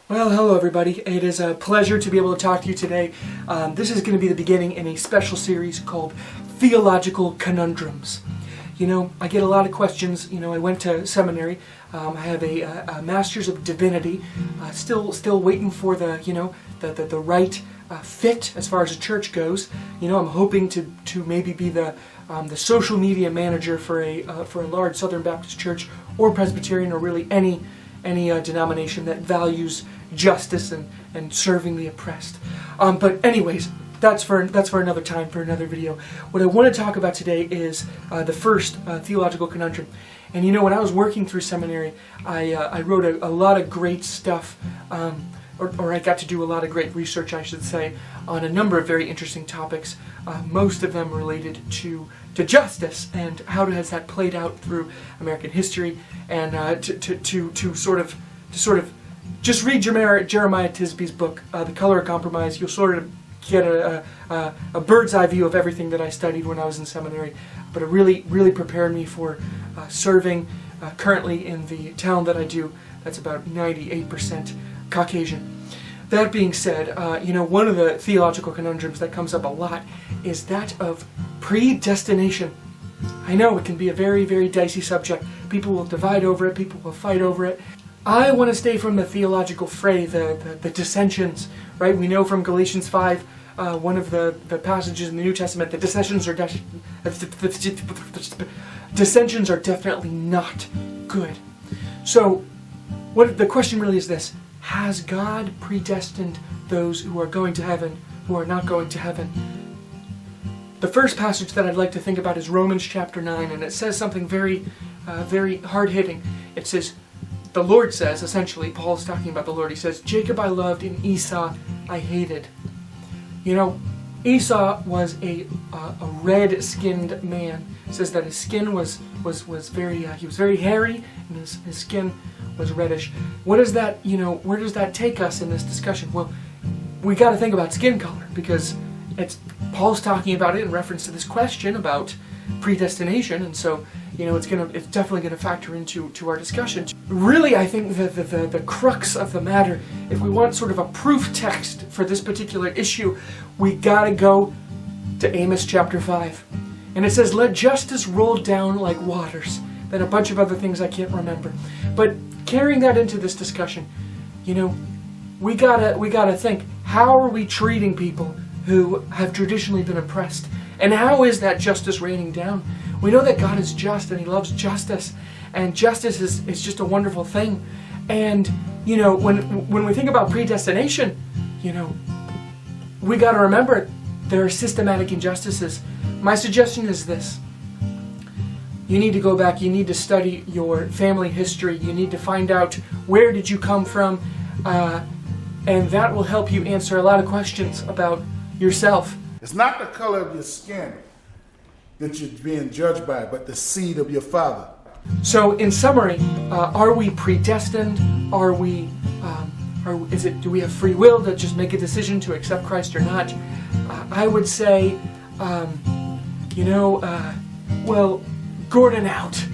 Well, hello everybody. It is a pleasure to be able to talk to you today. This is going to be the beginning in a special series called Theological Conundrums. You know, I get a lot of questions. You know, I went to seminary. I have a Master's of Divinity. Still waiting for the right fit as far as the church goes. You know, I'm hoping to maybe be the social media manager for a large Southern Baptist church or Presbyterian or really any denomination that values justice and serving the oppressed. But anyways, that's for another time, for another video. What I want to talk about today is the first theological conundrum. And you know, when I was working through seminary, I wrote a lot of great stuff, or I got to do a lot of great research, I should say, on a number of very interesting topics, most of them related to justice and how has that played out through American history, and to sort of just read Jeremiah Tisby's book, The Color of Compromise. You'll sort of get a bird's eye view of everything that I studied when I was in seminary, but it really prepared me for serving currently in the town that I do. That's about 98% Caucasian. That being said, you know, one of the theological conundrums that comes up a lot is that of predestination. I know it can be a very, very dicey subject. People will divide over it, people will fight over it. I want to stay from the theological fray, the dissensions, right? We know from Galatians 5, one of the passages in the New Testament, that dissensions are definitely not good. So, the question really is this: has God predestined those who are going to heaven, who are not going to heaven? The first passage that I'd like to think about is Romans chapter 9, and it says something very hard-hitting. It says, the Lord says, essentially, Paul's talking about the Lord, he says, "Jacob I loved and Esau I hated." You know, Esau was a red-skinned man. It says that his skin was very, he was very hairy, and his skin was reddish. What does that, you know, where does that take us in this discussion? Well, we got to think about skin color, because Paul's talking about it in reference to this question about predestination, and so, you know, it's definitely gonna factor into our discussion. Really, I think the crux of the matter, if we want sort of a proof text for this particular issue, we gotta go to Amos chapter 5. And it says, "Let justice roll down like waters." Then a bunch of other things I can't remember. But carrying that into this discussion, you know, we gotta think, how are we treating people who have traditionally been oppressed? And how is that justice raining down? We know that God is just and He loves justice. And justice is just a wonderful thing. And, you know, when we think about predestination, you know, we got to remember there are systematic injustices. My suggestion is this: you need to go back, you need to study your family history, you need to find out where did you come from, and that will help you answer a lot of questions about yourself. It's not the color of your skin that you're being judged by, but the seed of your father. So, in summary, are we predestined? Do we have free will to just make a decision to accept Christ or not? I would say, well, Gordon out.